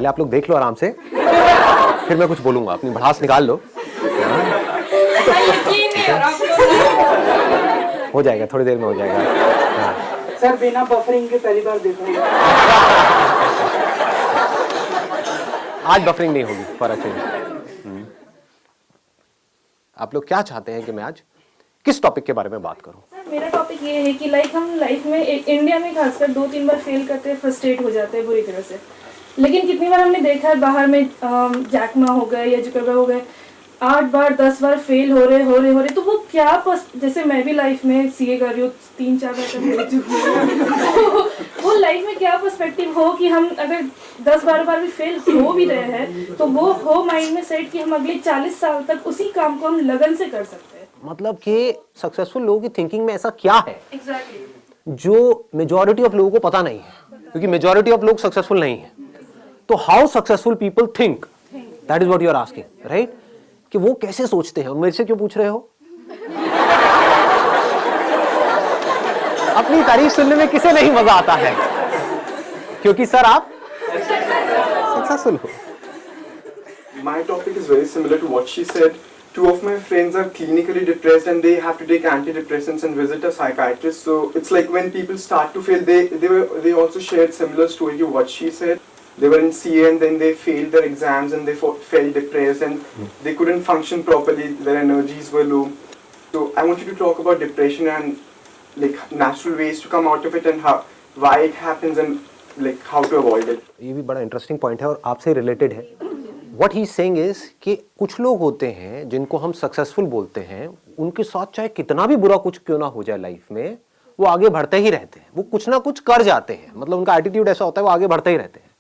पहले आप लोग देख लो आराम से, फिर मैं कुछ बोलूंगा, अपनी भड़ास निकाल लो। हो जाएगा, थोड़ी देर में हो जाएगा। सर बिना बफरिंग के पहली बार देख रहा हूं। आज बफरिंग नहीं होगी फॉर अ चेंज। आप लोग क्या चाहते हैं कि मैं आज किस टॉपिक के बारे में बात करूं? सर मेरा टॉपिक ये है कि हम लाइफ में इंडिया में खासकर 2-3 बार फेल करते हैं, फ्रस्ट्रेट हो जाते हैं बुरी तरह से। लेकिन कितनी बार हमने देखा है बाहर में जैक मा हो गए या जुकरबर्ग हो गए, 8 बार 10 बार फेल हो रहे तो वो क्या जैसे मैं भी लाइफ में सीए कर रही हूँ, 3-4 बार तक हो चुकी हूँ। वो लाइफ में क्या पर्सपेक्टिव हो कि हम अगर 10-12 बार भी फेल हो भी रहे हैं तो वो हो माइंड में सेट कि हम अगले 40 साल तक उसी काम को हम लगन से कर सकते हैं। मतलब कि सक्सेसफुल लोगों की थिंकिंग में ऐसा क्या है एग्जैक्टली जो मेजॉरिटी ऑफ लोगों को पता नहीं है, क्योंकि मेजॉरिटी ऑफ लोग सक्सेसफुल नहीं है। तो how successful people think, that is what you are asking, right? कि वो कैसे सोचते हैं। मेरे से क्यों पूछ रहे हो? अपनी तारीफ सुनने में किसे नहीं मजा आता है? क्योंकि सर आप सक्सेसफुल हो। My topic is very similar to what she said. Two of my friends are clinically depressed and they have to take antidepressants and visit a psychiatrist. So it's like when people start to fail, they also shared similar story to what she said. They were in CA and then they failed their exams and they felt depressed and they couldn't function properly. Their energies were low. So I want you to talk about depression and like natural ways to come out of it and why it happens and like how to avoid it. ये भी बड़ा interesting point है और आपसे related है। What he is saying is कि कुछ लोग होते हैं जिनको हम सक्सेसफुल बोलते हैं, उनके साथ चाहे कितना भी बुरा कुछ क्यों ना हो जाए लाइफ में, वो आगे बढ़ते ही रहते हैं, वो कुछ ना कुछ कर जाते हैं। मतलब उनका एटीट्यूड ऐसा होता है, वो आगे बढ़ते ही रहते हैं।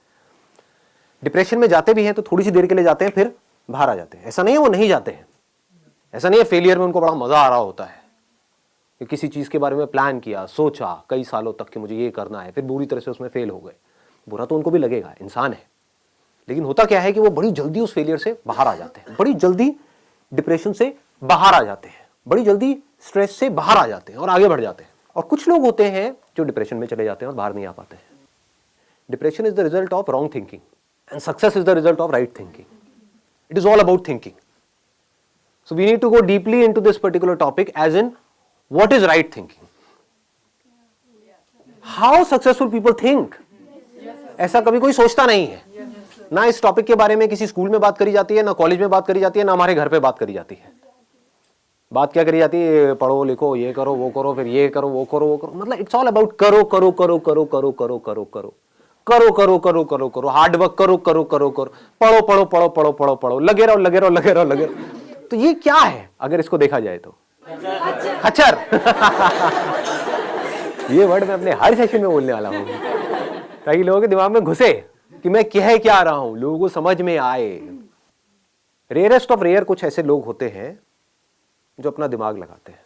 डिप्रेशन में जाते भी हैं तो थोड़ी सी देर के लिए जाते हैं, फिर बाहर आ जाते हैं। ऐसा नहीं है वो नहीं जाते हैं, ऐसा नहीं है फेलियर में उनको बड़ा मजा आ रहा होता है कि किसी चीज के बारे में प्लान किया, सोचा कई सालों तक कि मुझे ये करना है, फिर बुरी तरह से उसमें फेल हो गए। बुरा तो उनको भी लगेगा, इंसान है। लेकिन होता क्या है कि वो बड़ी जल्दी उस फेलियर से बाहर आ जाते हैं, बड़ी जल्दी डिप्रेशन से बाहर आ जाते हैं, बड़ी जल्दी स्ट्रेस से बाहर आ जाते हैं और आगे बढ़ जाते हैं। और कुछ लोग होते हैं जो डिप्रेशन में चले जाते हैं और बाहर नहीं आ पाते हैं। Depression is the result of wrong thinking and success is the result of right thinking. It is all about thinking. So we need to go deeply into this particular topic, as in what is right thinking, how successful people think. ऐसा कभी कोई सोचता नहीं है। ना इस topic के बारे में किसी स्कूल में बात करी जाती है, ना कॉलेज में बात करी जाती है, ना हमारे घर पे बात करी जाती है। बात क्या करी जाती है? पढ़ो लिखो, ये करो वो करो, फिर ये करो वो करो वो करो। मतलब इट्स ऑल अबाउट करो करो करो करो करो करो करो करो करो करो करो करो करो, हार्ड वर्क करो करो करो करो, पढ़ो पढ़ो पढ़ो पढ़ो पढ़ो पढ़ो, लगे रहो लगे रहो लगे रहो लगे रहो। तो ये क्या है अगर इसको देखा जाए तो? खच्चर। ये वर्ड मैं अपने हर सेशन में बोलने वाला हूँ ताकि लोगों के दिमाग में घुसे कि मैं कह क्या रहा हूं, लोगों को समझ में आए। रेयरेस्ट ऑफ रेयर कुछ ऐसे लोग होते हैं जो अपना दिमाग लगाते हैं,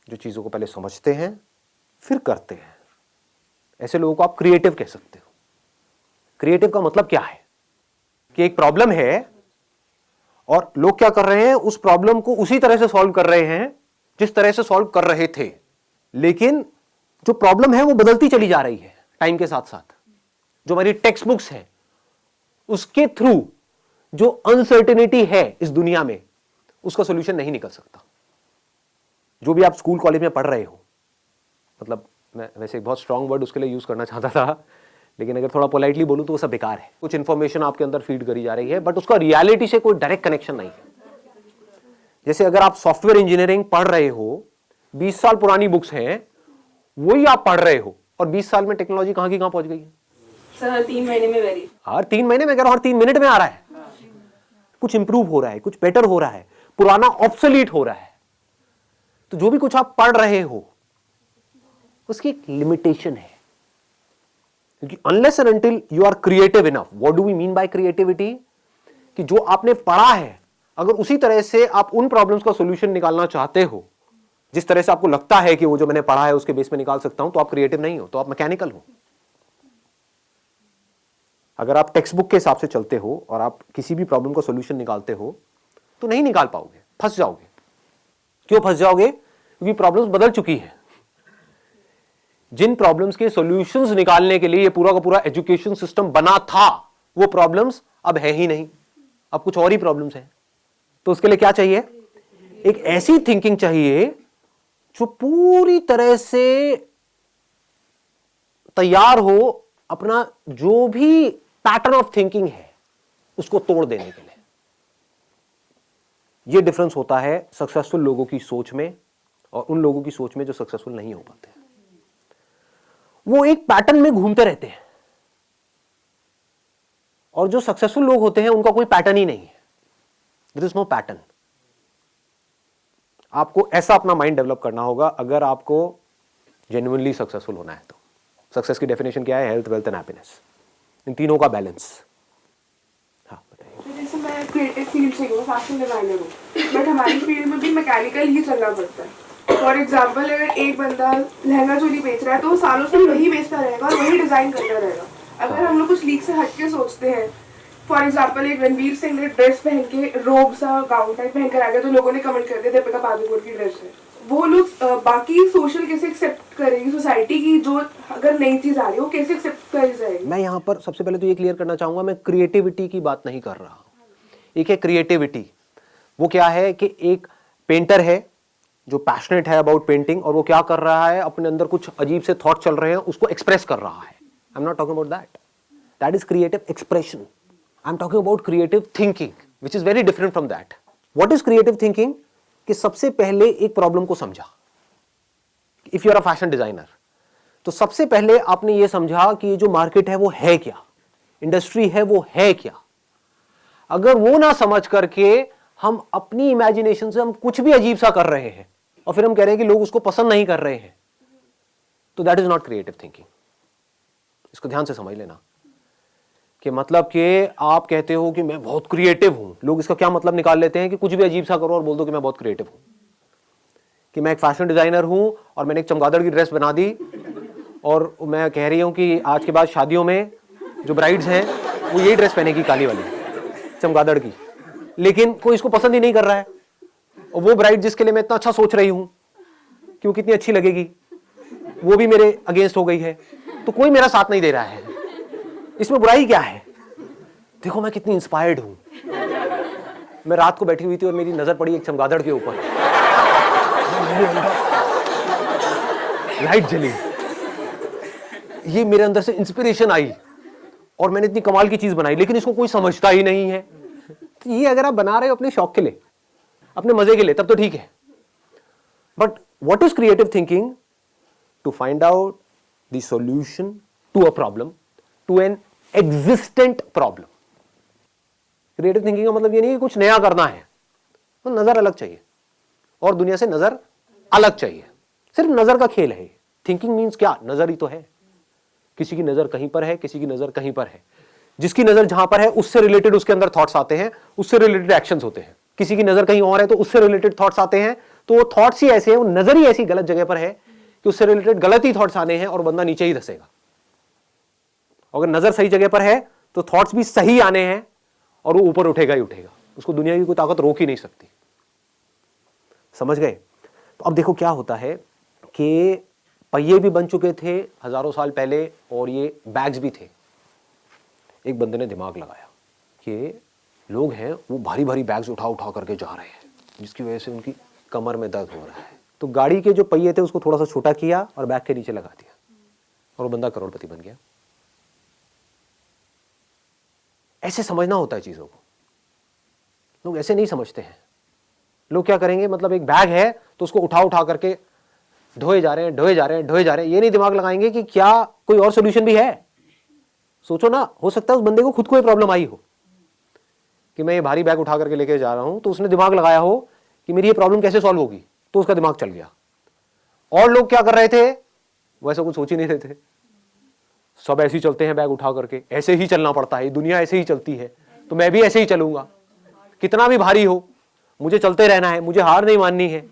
जो चीजों को पहले समझते हैं फिर करते हैं। ऐसे लोगों को आप क्रिएटिव कह सकते हो। क्रिएटिव का मतलब क्या है कि एक प्रॉब्लम है और लोग क्या कर रहे हैं, उस प्रॉब्लम को उसी तरह से सॉल्व कर रहे हैं जिस तरह से सॉल्व कर रहे थे, लेकिन जो प्रॉब्लम है वो बदलती चली जा रही है टाइम के साथ साथ। जो हमारी टेक्स्ट बुक्स हैं उसके थ्रू जो अनसर्टेनिटी है इस दुनिया में, उसका सॉल्यूशन नहीं निकल सकता। जो भी आप स्कूल कॉलेज में पढ़ रहे हो, मतलब मैं वैसे एक बहुत स्ट्रांग वर्ड उसके लिए यूज करना चाहता था, लेकिन अगर थोड़ा पोलाइटली बोलूं तो वो सब बेकार है। कुछ इंफॉर्मेशन आपके अंदर फीड करी जा रही है, बट उसका रियलिटी से कोई डायरेक्ट कनेक्शन नहीं है। जैसे अगर आप सॉफ्टवेयर इंजीनियरिंग पढ़ रहे हो, 20 साल पुरानी बुक्स हैं, वही आप पढ़ रहे हो, और 20 साल में टेक्नोलॉजी कहां की कहां पहुंच गई है। सर 3 महीने में वेरी, हर 3 महीने में कह रहा हूं, हर 3 मिनट में आ रहा है। कुछ इंप्रूव हो रहा है, कुछ बेटर हो रहा है, पुराना ऑब्सोलीट हो रहा है। तो जो भी कुछ आप पढ़ रहे हो उसकी एक लिमिटेशन है, क्योंकि unless and until you are creative enough. What do we mean by creativity? कि जो आपने पढ़ा है, अगर उसी तरह से आप उन प्रॉब्लम्स का सॉल्यूशन निकालना चाहते हो जिस तरह से आपको लगता है कि वो जो मैंने पढ़ा है उसके बेस में निकाल सकता हूं, तो आप क्रिएटिव नहीं हो, तो आप मैकेनिकल हो। अगर आप टेक्स्ट बुक के हिसाब से चलते हो और आप किसी भी प्रॉब्लम का सॉल्यूशन निकालते हो तो नहीं निकाल पाओगे, फंस जाओगे। क्यों फंस जाओगे? क्योंकि प्रॉब्लम्स बदल चुकी है। जिन प्रॉब्लम्स के सॉल्यूशंस निकालने के लिए ये पूरा का पूरा एजुकेशन सिस्टम बना था, वो प्रॉब्लम्स अब है ही नहीं, अब कुछ और ही प्रॉब्लम्स हैं। तो उसके लिए क्या चाहिए? एक ऐसी थिंकिंग चाहिए जो पूरी तरह से तैयार हो अपना जो भी पैटर्न ऑफ थिंकिंग है उसको तोड़ देने के लिए। यह डिफरेंस होता है सक्सेसफुल लोगों की सोच में और उन लोगों की सोच में जो सक्सेसफुल नहीं हो पाते हैं। वो एक पैटर्न में घूमते रहते हैं, और जो सक्सेसफुल लोग होते हैं उनका कोई पैटर्न ही नहीं है। There is no pattern. आपको ऐसा अपना माइंड डेवलप करना होगा अगर आपको जेन्युइनली सक्सेसफुल होना है। तो सक्सेस की डेफिनेशन क्या है? हेल्थ, वेल्थ एंड हैप्पीनेस, इन तीनों का बैलेंस। हाँ बताइए। जैसे मैं क्रिएटिव फील्ड से हूँ, फैशन डिजाइनर हूँ, बट हमारी फील्ड में भी मैकेनिकल ही चलना पड़ता है। फॉर एग्जाम्पल, अगर एक बंदा लहंगा चोली बेच रहा है तो वो सालों से वही बेचता रहेगा और वही डिजाइन करता रहेगा। अगर हम लोग कुछ लीक से हटके सोचते हैं, फॉर एग्जाम्पल एक रणवीर सिंह ने ड्रेस पहन के रोब सा गाउन टाइप पहन कर आ गया तो लोगों ने कमेंट कर दिया दीपिका पादुकोण की ड्रेस है। वो लोग बाकी सोशल कैसे एक्सेप्ट करेगी सोसाइटी की, जो अगर नई चीज आ रही है वो कैसे एक्सेप्ट करी जाएगी? मैं यहां पर सबसे पहले तो ये क्लियर करना चाहूंगा, मैं क्रिएटिविटी की बात नहीं कर रहा। एक है क्रिएटिविटी, वो क्या है कि एक पेंटर है जो पैशनेट है अबाउट पेंटिंग, और वो क्या कर रहा है, अपने अंदर कुछ अजीब से थॉट चल रहे हैं उसको एक्सप्रेस कर रहा है। I am not talking about that, that is creative expression. I am talking about creative thinking which is very different from that. What is creative thinking? कि सबसे पहले एक प्रॉब्लम को समझा। If you are a fashion designer, तो सबसे पहले आपने ये समझा कि ये जो मार्केट है वो है क्या, इंडस्ट्री है वो है क्या। अगर वो ना समझ करके हम अपनी इमेजिनेशन से हम कुछ भी अजीब सा कर रहे हैं और फिर हम कह रहे हैं कि लोग उसको पसंद नहीं कर रहे हैं, तो that is not creative thinking. इसको ध्यान से समझ लेना कि मतलब कि आप कहते हो कि मैं बहुत क्रिएटिव हूं, लोग इसका क्या मतलब निकाल लेते हैं कि कुछ भी अजीब सा करो और बोल दो कि मैं बहुत क्रिएटिव हूं, कि मैं एक फैशन डिजाइनर हूं और मैंने एक चमगादड़ की ड्रेस बना दी और मैं कह रही हूं कि आज के बाद शादियों में जो ब्राइड्स हैं वो यही ड्रेस पहनेगी, काली वाली चमगादड़ की, लेकिन कोई इसको पसंद ही नहीं कर रहा है। और वो ब्राइड जिसके लिए मैं इतना अच्छा सोच रही हूं कि वो कितनी अच्छी लगेगी, वो भी मेरे अगेंस्ट हो गई है, तो कोई मेरा साथ नहीं दे रहा है। इसमें बुराई क्या है? देखो मैं कितनी इंस्पायर्ड हूं। मैं रात को बैठी हुई थी और मेरी नजर पड़ी एक चमगादड़ के ऊपर, लाइट जली, ये मेरे अंदर से इंस्पिरेशन आई और मैंने इतनी कमाल की चीज बनाई, लेकिन इसको कोई समझता ही नहीं है। तो ये अगर आप बना रहे हो अपने शौक के लिए, अपने मजे के लिए, तब तो ठीक है। But what is creative thinking? To find out the solution to a problem, to an existent problem. Creative thinking का मतलब ये नहीं कि कुछ नया करना है, तो नजर अलग चाहिए और दुनिया से नजर अलग चाहिए। सिर्फ नजर का खेल है। थिंकिंग मीन्स क्या? नजर ही तो है। किसी की नजर कहीं पर है, किसी की नजर कहीं पर है। जिसकी नजर जहां पर है उससे रिलेटेड उसके अंदर थॉट्स आते हैं, उससे रिलेटेड एक्शंस होते हैं। किसी की नजर कहीं और है तो उससे रिलेटेड थॉट्स आते हैं, तो वो थॉट्स ही ऐसे हैं, वो नजर ही ऐसी गलत जगह पर है कि उससे रिलेटेड गलत ही थॉट्स आने हैं और बंदा नीचे ही धसेगा। अगर नजर सही जगह पर है तो थॉट्स भी सही आने हैं और वो ऊपर उठेगा ही उठेगा। उसको दुनिया की कोई ताकत रोक ही नहीं सकती। समझ गए? तो अब देखो क्या होता है कि पहिए भी बन चुके थे हजारों साल पहले और ये बैग्स भी थे। एक बंदे ने दिमाग लगाया कि लोग हैं वो भारी भारी बैग्स उठा उठा करके जा रहे हैं, जिसकी वजह से उनकी कमर में दर्द हो रहा है। तो गाड़ी के जो पहिए थे उसको थोड़ा सा छोटा किया और बैग के नीचे लगा दिया और वो बंदा करोड़पति बन गया। ऐसे समझना होता है चीजों को। लोग ऐसे नहीं समझते हैं। लोग क्या करेंगे, मतलब एक बैग है तो उसको उठा उठा करके ढोए जा रहे हैं, ढोए जा रहे हैं, ढोए जा रहे हैं। ये नहीं दिमाग लगाएंगे कि क्या कोई और सोल्यूशन भी है। सोचो ना, हो सकता है उस बंदे को खुद को ये प्रॉब्लम आई हो कि मैं ये भारी बैग उठा करके लेके जा रहा हूं, तो उसने दिमाग लगाया हो कि मेरी ये प्रॉब्लम कैसे सॉल्व होगी, तो उसका दिमाग चल गया। और लोग क्या कर रहे थे, वैसा कुछ सोच ही नहीं रहे थे। सब ऐसे ही चलते हैं बैग उठा करके, ऐसे ही चलना पड़ता है, दुनिया ऐसे ही चलती है, तो मैं भी ऐसे ही चलूंगा। कितना भी भारी हो मुझे चलते रहना है, मुझे हार नहीं माननी है,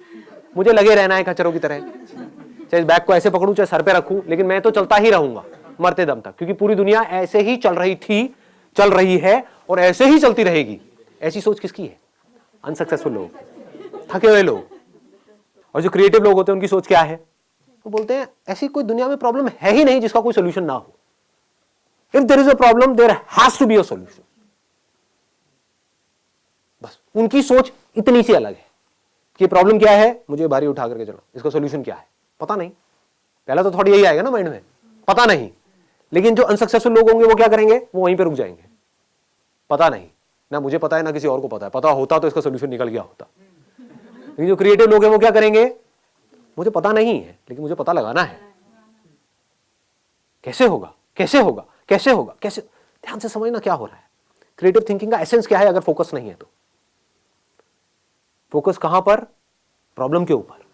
मुझे लगे रहना है खच्चरों की तरह। चाहे इस बैग को ऐसे पकड़ूं चाहे सर पे रखूं, लेकिन मैं तो चलता ही रहूंगा मरते दम तक, क्योंकि पूरी दुनिया ऐसे ही चल रही थी, चल रही है और ऐसे ही चलती रहेगी। ऐसी सोच किसकी है? अनसक्सेसफुल लोग, थके हुए लोग। और जो क्रिएटिव लोग होते हैं उनकी सोच क्या है? वो बोलते हैं ऐसी कोई दुनिया में प्रॉब्लम है ही नहीं जिसका कोई सोल्यूशन ना हो। If there is a problem there has to be a solution. बस उनकी सोच इतनी सी अलग है कि प्रॉब्लम क्या है, मुझे भारी उठा करके चलो, इसका सोल्यूशन क्या है पता नहीं। पहला तो थोड़ा यही आएगा ना माइंड में, पता नहीं। लेकिन जो अनसक्सेसफुल लोग होंगे वो क्या करेंगे, वो वहीं पे रुक जाएंगे, पता नहीं, ना मुझे पता है ना किसी और को पता है, पता होता तो इसका सोल्यूशन निकल गया होता। लेकिन जो क्रिएटिव लोग हैं वो क्या करेंगे, मुझे पता नहीं है लेकिन मुझे पता लगाना है, कैसे होगा कैसे होगा कैसे होगा कैसे। ध्यान से समझना क्या हो रहा है। क्रिएटिव थिंकिंग का एसेंस क्या है अगर फोकस नहीं है तो। फोकस कहां पर, प्रॉब्लम के ऊपर।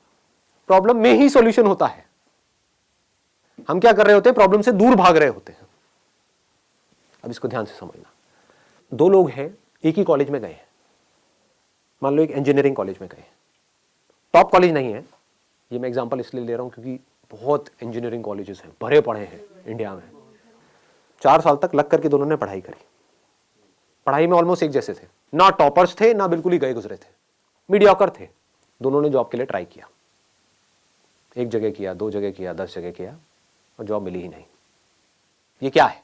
प्रॉब्लम में ही सॉल्यूशन होता है। हम क्या कर रहे होते हैं, प्रॉब्लम से दूर भाग रहे होते हैं। अब इसको ध्यान से समझना। दो लोग हैं, एक ही कॉलेज में गए हैं, मान लो एक इंजीनियरिंग कॉलेज में गए, टॉप कॉलेज नहीं है, ये मैं एग्जांपल इसलिए ले रहा हूं क्योंकि बहुत इंजीनियरिंग कॉलेजेस हैं, भरे पड़े हैं इंडिया में। 4 साल तक लग करके दोनों ने पढ़ाई करी, पढ़ाई में ऑलमोस्ट एक जैसे थे, ना टॉपर्स थे ना बिल्कुल ही गए गुजरे थे, मीडियोकर थे। दोनों ने जॉब के लिए ट्राई किया, एक जगह किया, 2 जगह किया, 10 जगह किया और जॉब मिली ही नहीं। ये क्या है,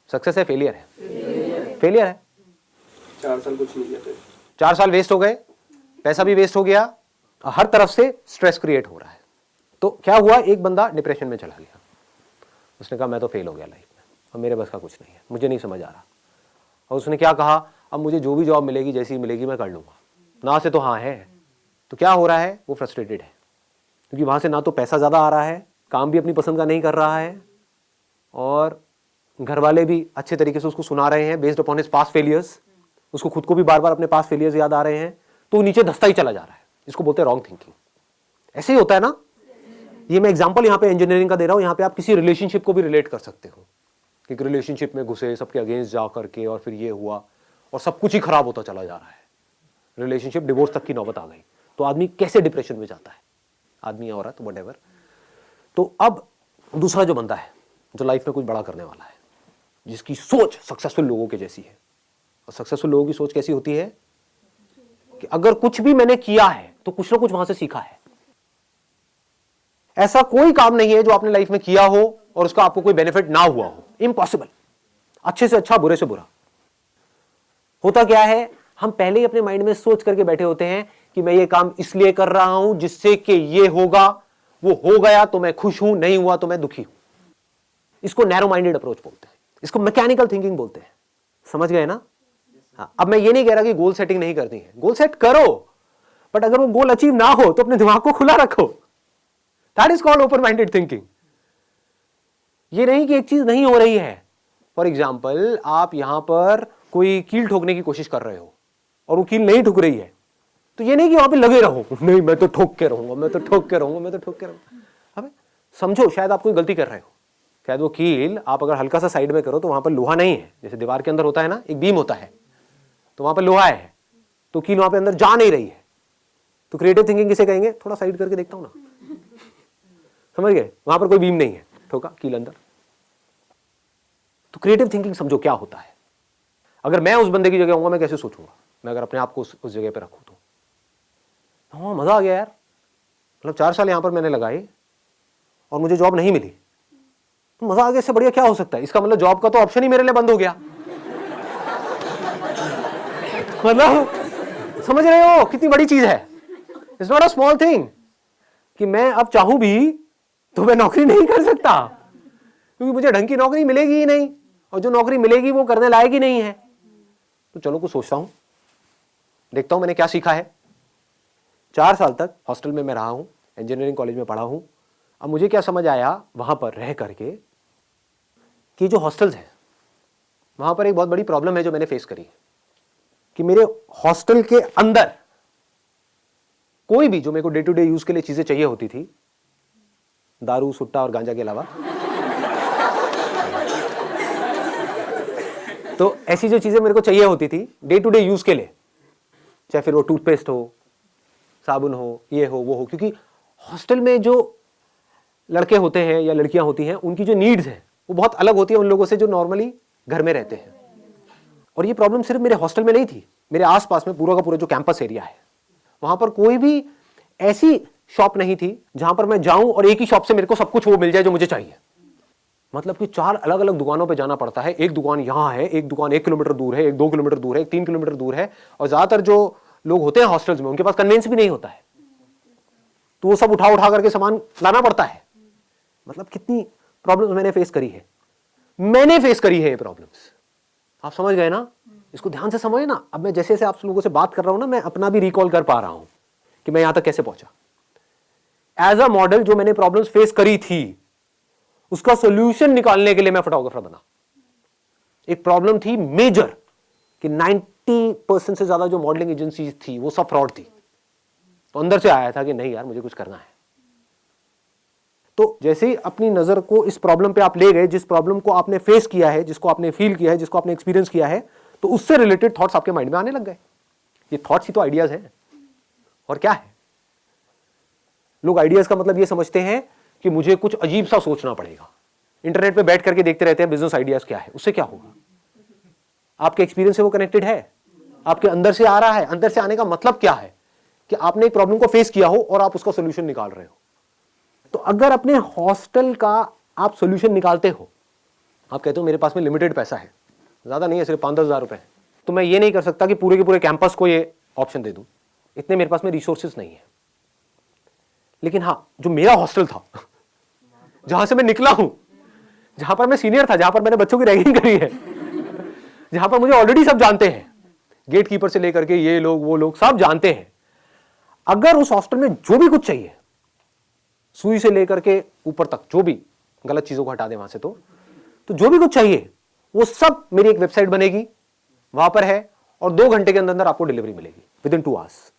सक्सेस है फेलियर है? फेलियर है। 4 साल कुछ नहीं किया, 4 साल वेस्ट हो गए, पैसा भी वेस्ट हो गया, हर तरफ से स्ट्रेस क्रिएट हो रहा है। तो क्या हुआ, एक बंदा डिप्रेशन में चला गया, उसने कहा मैं तो फेल हो गया लाइफ में, अब मेरे बस का कुछ नहीं है, मुझे नहीं समझ आ रहा। और उसने क्या कहा, अब मुझे जो भी जॉब मिलेगी जैसी मिलेगी मैं कर लूंगा, ना से तो हाँ है। तो क्या हो रहा है, वो फ्रस्ट्रेटेड है क्योंकि वहां से ना तो पैसा ज्यादा आ रहा है, काम भी अपनी पसंद का नहीं कर रहा है, और घर वाले भी अच्छे तरीके से उसको सुना रहे हैं based upon his past failures, उसको खुद को भी बार बार अपने पास्ट फेलियर्स याद आ रहे हैं, तो नीचे धंसता ही चला जा रहा है। इसको बोलते हैं रॉन्ग थिंकिंग। ऐसे ही होता है ना। ये मैं एग्जांपल यहाँ पे इंजीनियरिंग का दे रहा हूँ, यहाँ पे आप किसी रिलेशनशिप को भी रिलेट कर सकते हो कि रिलेशनशिप में घुसे, सबके अगेंस्ट जा करके और फिर ये हुआ और सब कुछ ही खराब होता चला जा रहा है, रिलेशनशिप डिवोर्स तक की नौबत आ गई, तो आदमी कैसे डिप्रेशन में जाता है, आदमी या औरत व्हाटएवर। तो अब दूसरा जो बंदा है जो लाइफ में कुछ बड़ा करने वाला है, जिसकी सोच सक्सेसफुल लोगों के जैसी है, और सक्सेसफुल लोगों की सोच कैसी होती है कि अगर कुछ भी मैंने किया है तो कुछ ना कुछ वहां से सीखा है। ऐसा कोई काम नहीं है जो आपने लाइफ में किया हो और उसका आपको कोई बेनिफिट ना हुआ हो, इम्पॉसिबल। अच्छे से अच्छा, बुरे से बुरा। होता क्या है, हम पहले ही अपने माइंड में सोच करके बैठे होते हैं कि मैं ये काम इसलिए कर रहा हूं जिससे कि ये होगा, वो हो गया तो मैं खुश हूं, नहीं हुआ तो मैं दुखी हूं। इसको नैरो माइंडेड अप्रोच बोलते हैं, इसको मैकेनिकल थिंकिंग बोलते हैं। समझ गए ना। हाँ, अब मैं ये नहीं कह रहा कि गोल सेटिंग नहीं करनी है, गोल सेट करो, बट अगर वो गोल अचीव ना हो तो अपने दिमाग को खुला रखो। That is called open minded thinking. ये नहीं कि एक चीज नहीं हो रही है। फॉर एग्जाम्पल, आप यहां पर कोई कील ठोकने की कोशिश कर रहे हो और वो कील नहीं ठुक रही है, तो ये नहीं कि वहां पे लगे रहो, नहीं मैं तो ठोक के रहूंगा, मैं तो ठोक के रहूंगा, मैं तो ठोक के रहूंगा। अब समझो, शायद आप कोई गलती कर रहे हो, शायद वो कील आप अगर हल्का सा साइड में करो तो वहां पर लोहा नहीं है, जैसे दीवार के अंदर होता है ना, एक बीम होता है, तो वहां पर लोहा है, तो कील वहां पे अंदर जा नहीं रही है। तो क्रिएटिव थिंकिंग किसे कहेंगे, थोड़ा साइड करके देखता हूं ना, समझ गए, वहां पर कोई बीम नहीं है, ठोका कील अंदर। तो क्रिएटिव थिंकिंग समझो क्या होता है। अगर मैं उस बंदे की जगह होऊंगा मैं कैसे सोचूंगा, मैं अगर अपने आप को उस जगह पे रखूं तो हाँ मजा आ गया यार, मतलब 4 साल यहां पर मैंने लगाए और मुझे जॉब नहीं मिली, तो मजा आ गया, इससे बढ़िया क्या हो सकता है। इसका मतलब जॉब का तो ऑप्शन ही मेरे लिए बंद हो गया। मतलब समझ रहे हो कितनी बड़ी चीज है। It's not a small thing कि मैं अब चाहूं भी तो मैं नौकरी नहीं कर सकता, क्योंकि मुझे ढंग की नौकरी मिलेगी ही नहीं, और जो नौकरी मिलेगी वो करने लायक ही नहीं है। तो चलो कुछ सोचता हूं, देखता हूं मैंने क्या सीखा है। 4 साल तक हॉस्टल में मैं रहा हूं, इंजीनियरिंग कॉलेज में पढ़ा हूं। अब मुझे क्या समझ आया वहां पर रह करके कि जो हॉस्टल्स हैं वहां पर एक बहुत बड़ी प्रॉब्लम है जो मैंने फेस करी, कि मेरे हॉस्टल के अंदर कोई भी जो मेरे को डे टू डे यूज के लिए चीजें चाहिए होती थी, दारू, सुट्टा और गांजा के अलावा, तो ऐसी जो चीजें मेरे को चाहिए होती थी डे टू डे यूज के लिए, चाहे फिर वो टूथपेस्ट हो, साबुन हो, ये हो, वो हो, क्योंकि हॉस्टल में जो लड़के होते हैं या लड़कियां होती हैं उनकी जो नीड्स हैं वो बहुत अलग होती है उन लोगों से जो नॉर्मली घर में रहते हैं। और ये प्रॉब्लम सिर्फ मेरे हॉस्टल में नहीं थी, मेरे आसपास में पूरा का पूरा जो कैंपस एरिया है वहां पर कोई भी ऐसी शॉप नहीं थी जहां पर मैं जाऊं और एक ही शॉप से मेरे को सब कुछ वो मिल जाए जो मुझे चाहिए। मतलब कि 4 अलग अलग दुकानों पे जाना पड़ता है। एक दुकान यहाँ है, एक दुकान 1 किलोमीटर दूर है, एक 2 किलोमीटर दूर है, एक 3 किलोमीटर दूर है, और ज्यादातर जो लोग होते हैं हॉस्टल्स में उनके पास कन्वेंस भी नहीं होता है, तो वो सब उठा उठा करके सामान लाना पड़ता है। मतलब कितनी प्रॉब्लम्स मैंने फेस करी है, ये प्रॉब्लम्स। आप समझ गए ना? इसको ध्यान से समझे ना। अब मैं जैसे जैसे आप लोगों से बात कर रहा हूं ना, मैं अपना भी रिकॉल कर पा रहा हूं कि मैं यहां तक कैसे पहुंचा। एज अ मॉडल जो मैंने प्रॉब्लम्स फेस करी थी, उसका सॉल्यूशन निकालने के लिए मैं फोटोग्राफर बना। एक प्रॉब्लम थी मेजर कि 90% से ज्यादा जो मॉडलिंग एजेंसीज थी वो सब फ्रॉड थी। तो अंदर से आया था कि नहीं यार, मुझे कुछ करना है। तो जैसे ही अपनी नजर को इस प्रॉब्लम पे आप ले गए, जिस प्रॉब्लम को आपने फेस किया है, जिसको आपने फील किया है, जिसको आपने एक्सपीरियंस किया है, तो उससे रिलेटेड थॉट्स आपके माइंड में आने लग गए। ये थॉट्स ही तो आइडियाज हैं, और क्या है। लोग आइडियाज का मतलब ये समझते हैं कि मुझे कुछ अजीब सा सोचना पड़ेगा। इंटरनेट पे बैठ करके देखते रहते हैं बिजनेस आइडियाज क्या है, उससे क्या होगा? आपके एक्सपीरियंस से वो कनेक्टेड है, आपके अंदर से आ रहा है। अंदर से आने का मतलब क्या है कि आपने एक प्रॉब्लम को फेस किया हो और आप उसका सोल्यूशन निकाल रहे हो। तो अगर अपने हॉस्टल का आप सोल्यूशन निकालते हो, आप कहते हो मेरे पास में लिमिटेड पैसा है, ज्यादा नहीं है, सिर्फ 5-10 हज़ार रुपए है, तो मैं ये नहीं कर सकता कि पूरे के पूरे कैंपस को ये ऑप्शन दे दूं, इतने मेरे पास में रिसोर्सेज नहीं है। लेकिन हाँ, जो मेरा हॉस्टल था, जहां से मैं निकला हूं, जहां पर मैं सीनियर था, जहां पर मैंने बच्चों की रैगिंग करी है, जहां पर मुझे ऑलरेडी सब जानते हैं, गेट कीपर से लेकर के ये लोग वो लोग सब जानते हैं। अगर उस हॉस्टल में जो भी कुछ चाहिए, सुई से लेकर के ऊपर तक, जो भी गलत चीजों को हटा दे वहां से, तो जो भी कुछ चाहिए वो सब मेरी एक वेबसाइट बनेगी, वहां पर है, और 2 घंटे के अंदर अंदर आपको डिलीवरी मिलेगी, विदिन 2 आवर्स।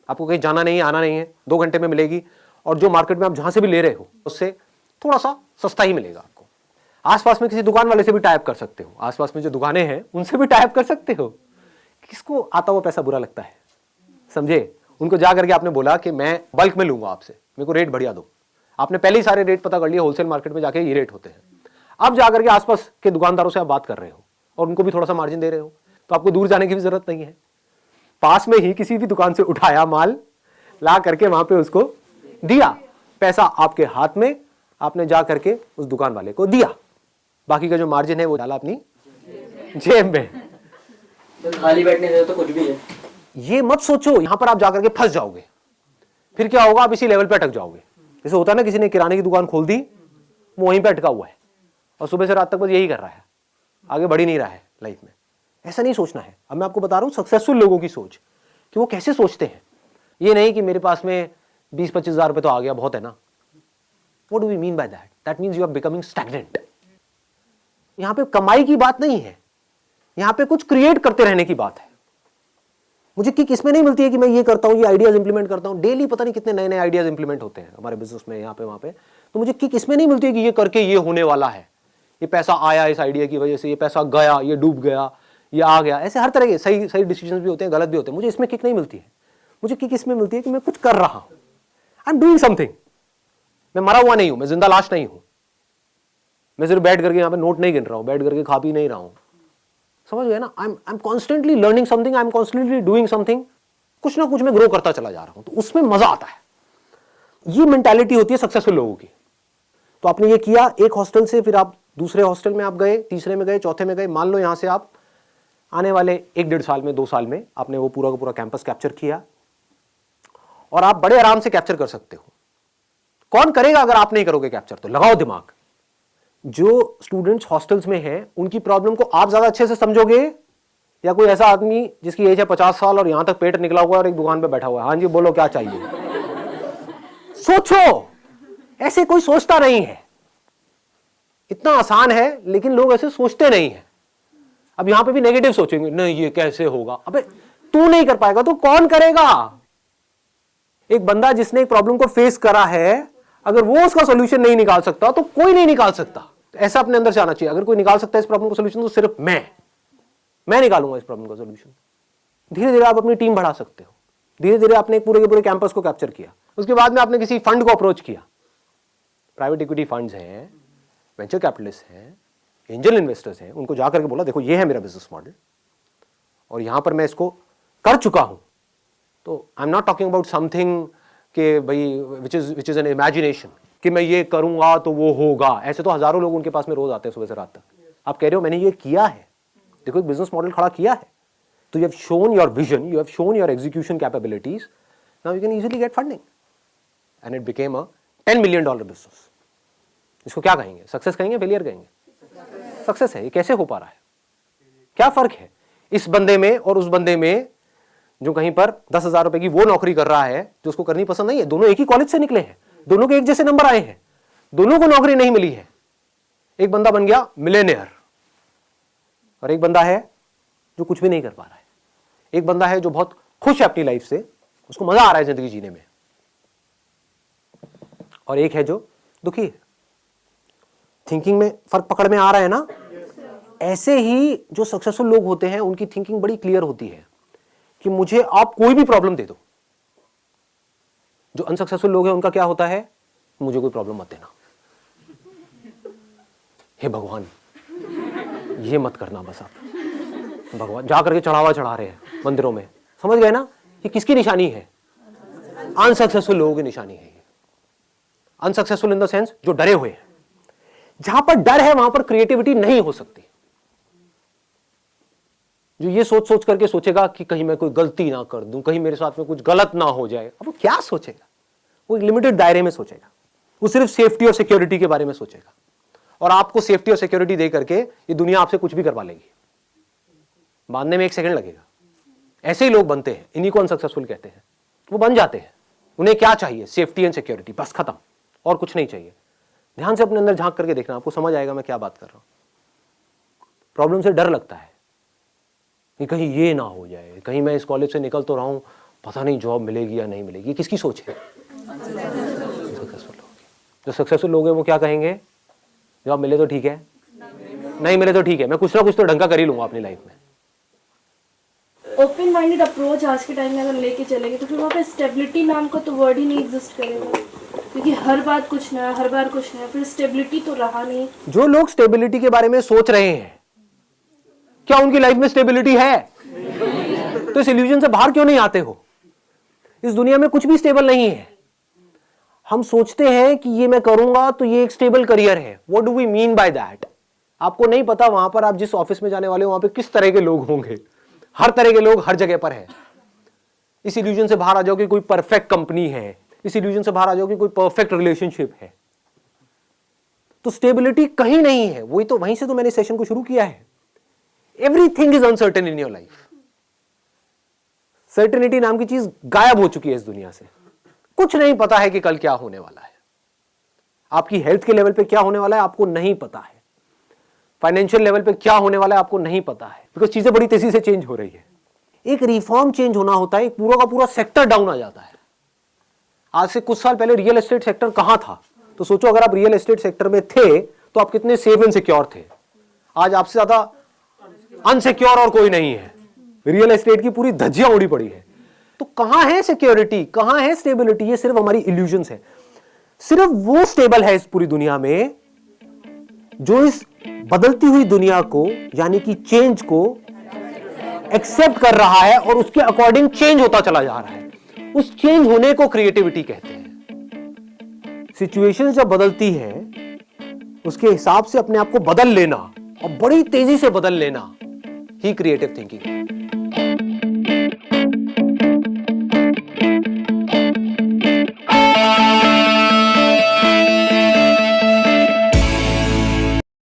आपको कहीं जाना नहीं है, आना नहीं है, 2 घंटे में मिलेगी। और जो मार्केट में आप जहां से भी ले रहे हो उससे थोड़ा सा सस्ता ही मिलेगा आपको। आसपास में किसी दुकान वाले से भी टाइप कर सकते हो, आसपास में जो दुकानें हैं उनसे भी टाइप कर सकते हो। किसको आता हुआ पैसा बुरा लगता है, समझे? उनको जा करके आपने बोला कि मैं बल्क में लूंगा आपसे, मेरे को रेट बढ़िया दो। आपने पहले ही सारे रेट पता कर लिए, होलसेल मार्केट में जाके ये रेट होते हैं। अब जाकर के आसपास के दुकानदारों से आप बात कर रहे हो और उनको भी थोड़ा सा मार्जिन दे रहे हो, तो आपको दूर जाने की भी जरूरत नहीं है। पास में ही किसी भी दुकान से उठाया माल, ला करके वहां पे उसको दिया, पैसा आपके हाथ में, आपने जा करके उस दुकान वाले को दिया, बाकी का जो मार्जिन है वो डाला अपनी जेब में। तो खाली बैठने से तो कुछ भी है। ये मत सोचो यहां पर आप जाकर के फंस जाओगे, फिर क्या होगा, आप इसी लेवल पे अटक जाओगे। जैसे होता है ना, किसी ने किराने की दुकान खोल दी, वो वहीं पे अटका हुआ है और सुबह से रात तक बस यही कर रहा है, आगे बढ़ ही नहीं रहा है लाइफ में। ऐसा नहीं सोचना है। अब मैं आपको बता रहा हूं सक्सेसफुल लोगों की सोच, कि वो कैसे सोचते हैं। ये नहीं कि मेरे पास में 20-25 हज़ार रुपए तो आ गया, बहुत है ना। What do we mean by that? That means you are becoming stagnant. यहां पे कमाई की बात नहीं है, यहां पे कुछ क्रिएट करते रहने की बात है। मुझे किक इसमें नहीं मिलती है कि मैं ये करता हूं, ये आइडियाज इंप्लीमेंट करता हूं। डेली पता नहीं कितने नए नए आइडियाज इंप्लीमेंट होते हैं हमारे बिजनेस में, यहाँ पे वहां पे। तो मुझे किक इसमें नहीं मिलती है कि ये करके ये होने वाला है, ये पैसा आया इस आइडिया की वजह से, ये पैसा गया, ये डूब गया, ये आ गया। ऐसे हर तरह के सही सही डिसीजन भी होते हैं, गलत भी होते हैं। मुझे इसमें किक नहीं मिलती है। मुझे किक इसमें मिलती है कि मैं कुछ कर रहा हूं, आई एम डूइंग समथिंग। मैं मरा हुआ नहीं हूं, मैं जिंदा लाश नहीं हूं। मैं सिर्फ बैठ करके यहाँ पे नोट नहीं गिन रहा हूं, बैठ करके खा पी नहीं रहा हूं। समझ गए ना? I am constantly learning something, I am constantly doing something. कुछ ना कुछ मैं ग्रो करता चला जा रहा हूं, तो उसमें मजा आता है। ये मेंटालिटी होती है सक्सेसफुल लोगों की। तो आपने ये किया, एक हॉस्टल से फिर आप दूसरे हॉस्टल में आप गए, तीसरे में गए, चौथे में गए। मान लो यहां से आप आने वाले 1-1.5 साल में, 2 साल में आपने वो पूरा का पूरा कैंपस कैप्चर किया, और आप बड़े आराम से कैप्चर कर सकते हो। कौन करेगा अगर आप नहीं करोगे कैप्चर? तो लगाओ दिमाग। जो स्टूडेंट्स हॉस्टल्स में हैं उनकी प्रॉब्लम को आप ज्यादा अच्छे से समझोगे, या कोई ऐसा आदमी जिसकी एज है 50 साल और यहां तक पेट निकला हुआ है और एक दुकान पे बैठा हुआ है, हाँ जी बोलो क्या चाहिए? सोचो। ऐसे कोई सोचता नहीं है। इतना आसान है, लेकिन लोग ऐसे सोचते नहीं है। अब यहां पे भी नेगेटिव सोचेंगे, नहीं ये कैसे होगा। अबे तू नहीं कर पाएगा तो कौन करेगा? एक बंदा जिसने एक प्रॉब्लम को फेस करा है, अगर वो उसका सोल्यूशन नहीं निकाल सकता तो कोई नहीं निकाल सकता। ऐसा अपने अंदर से आना चाहिए, अगर कोई निकाल सकता है इस प्रॉब्लम का सोल्यूशन तो सिर्फ मैं निकालूंगा इस प्रॉब्लम का सोल्यूशन। धीरे धीरे आप अपनी टीम बढ़ा सकते हो। धीरे धीरे आपने पूरे के पूरे कैंपस को कैप्चर किया। उसके बाद में आपने किसी फंड को अप्रोच किया, प्राइवेट इक्विटी फंड्स हैं, वेंचर कैपिटलिस्ट हैं, एंजल इन्वेस्टर्स हैं, उनको जाकर के बोला देखो ये है मेरा बिजनेस मॉडल और यहां पर मैं इसको कर चुका हूं। तो आई am not talking about something कि भाई विच इज एन इमेजिनेशन कि मैं ये करूंगा तो वो होगा। ऐसे तो हजारों लोग उनके पास में रोज आते हैं सुबह से रात तक। आप कह रहे हो मैंने ये किया है, देखो एक बिजनेस मॉडल खड़ा किया है, तो you have shown your vision, you have shown your execution capabilities, now you can easily get funding and it became a $10 million business. इसको क्या कहेंगे, सक्सेस कहेंगे, फेलियर कहेंगे? सक्सेस है। ये कैसे हो पा रहा है? क्या फर्क है इस बंदे में और उस बंदे में जो कहीं पर 10,000 रुपए की वो नौकरी कर रहा है जो उसको करनी पसंद नहीं है? दोनों एक ही कॉलेज से निकले हैं, दोनों के एक जैसे नंबर आए हैं, दोनों को नौकरी नहीं मिली है। एक बंदा बन गया मिलेनियर और एक बंदा है जो कुछ भी नहीं कर पा रहा है। एक बंदा है जो बहुत खुश है अपनी लाइफ से, उसको मजा आ रहा है जिंदगी जीने में, और एक है जो दुखी है। थिंकिंग में फर्क पकड़ में आ रहा है ना? ऐसे ही जो सक्सेसफुल लोग होते हैं उनकी थिंकिंग बड़ी क्लियर होती है कि मुझे आप कोई भी प्रॉब्लम दे दो। जो अनसक्सेसफुल लोग हैं उनका क्या होता है, मुझे कोई प्रॉब्लम मत देना, हे भगवान ये मत करना बस आप। भगवान जा करके चढ़ावा चढ़ा रहे हैं मंदिरों में, समझ गए ना? ये किसकी निशानी है? अनसक्सेसफुल लोगों की निशानी है। अनसक्सेसफुल इन द सेंस जो डरे हुए हैं। जहां पर डर है वहां पर क्रिएटिविटी नहीं हो सकती। जो ये सोच सोच करके सोचेगा कि कहीं मैं कोई गलती ना कर दूं, कहीं मेरे साथ में कुछ गलत ना हो जाए, अब वो क्या सोचेगा? वो एक लिमिटेड दायरे में सोचेगा, वो सिर्फ सेफ्टी और सिक्योरिटी के बारे में सोचेगा, और आपको सेफ्टी और सिक्योरिटी दे करके ये दुनिया आपसे कुछ भी करवा लेगी, बांधने में 1 सेकंड लगेगा। ऐसे ही लोग बनते हैं, इन्हीं को अनसक्सेसफुल कहते हैं। वो बन जाते हैं, उन्हें क्या चाहिए? सेफ्टी एंड सिक्योरिटी, बस खत्म, और कुछ नहीं चाहिए। ध्यान से अपने अंदर झांक करके देखना, आपको समझ आएगा मैं क्या बात कर रहा हूं। प्रॉब्लम से डर लगता है कि कहीं ये ना हो जाए, कहीं मैं इस कॉलेज से निकल तो रहा हूं, पता नहीं जॉब मिलेगी या नहीं मिलेगी। किसकी सोच है? सक्सेसफुल लोग। जो सक्सेसफुल लोग हैं वो क्या कहेंगे? जॉब मिले तो ठीक है, नहीं मिले तो ठीक है, मैं कुछ ना कुछ तो ढंग का कर ही लूंगा अपनी लाइफ में। ओपन माइंडेड अप्रोच आज के टाइम में अगर लेके चलेंगे तो फिर वहाँ पे स्टेबिलिटी नाम का तो वर्ड ही नहीं एग्जिस्ट करेगा, क्योंकि हर बार कुछ नया, हर बार कुछ नया, फिर स्टेबिलिटी तो रहा नहीं। जो लोग स्टेबिलिटी के बारे में सोच रहे हैं, क्या उनकी लाइफ में स्टेबिलिटी है? तो इस इल्यूजन से बाहर क्यों नहीं आते हो? इस दुनिया में कुछ भी स्टेबल नहीं है। हम सोचते हैं कि ये मैं करूंगा तो ये एक स्टेबल करियर है। What do we mean by that? आपको नहीं पता वहां पर आप जिस ऑफिस में जाने वाले हो वहां पे किस तरह के लोग होंगे। हर तरह के लोग हर जगह पर है। इस इल्यूजन से बाहर आ जाओ कि कोई परफेक्ट कंपनी है, इस इल्यूजन से बाहर आ जाओ कि कोई परफेक्ट रिलेशनशिप है। तो स्टेबिलिटी कहीं नहीं है। वही तो, वहीं से तो मैंने सेशन को शुरू किया है। Everything is uncertain in your life. Certainty नाम की चीज गायब हो चुकी है इस दुनिया से। कुछ नहीं पता है कि कल क्या होने वाला है। आपकी हेल्थ के लेवल पे क्या होने वाला है आपको नहीं पता है। फाइनेंशियल लेवल पे क्या होने वाला है आपको नहीं पता है, बिकॉज चीजें बड़ी तेजी से चेंज हो रही है। एक रिफॉर्म चेंज होना होता है, एक पूरा का पूरा सेक्टर डाउन आ जाता है। आज से कुछ साल पहले रियल एस्टेट सेक्टर कहां था? तो सोचो अगर आप रियल एस्टेट सेक्टर में थे तो आप कितने सेफ एंड सिक्योर थे। आज आपसे ज्यादा अनसिक्योर और कोई नहीं है। रियल एस्टेट की पूरी धज्जियां उड़ी पड़ी है। तो कहां है सिक्योरिटी, कहां है स्टेबिलिटी? ये सिर्फ हमारी इल्यूजन्स है। सिर्फ वो स्टेबल है इस पूरी दुनिया में जो इस बदलती हुई दुनिया को, यानी कि चेंज को एक्सेप्ट कर रहा है और उसके अकॉर्डिंग चेंज होता चला जा रहा है। उस चेंज होने को क्रिएटिविटी कहते हैं। सिचुएशन जब बदलती है उसके हिसाब से अपने आप को बदल लेना और बड़ी तेजी से बदल लेना ही क्रिएटिव थिंकिंग है।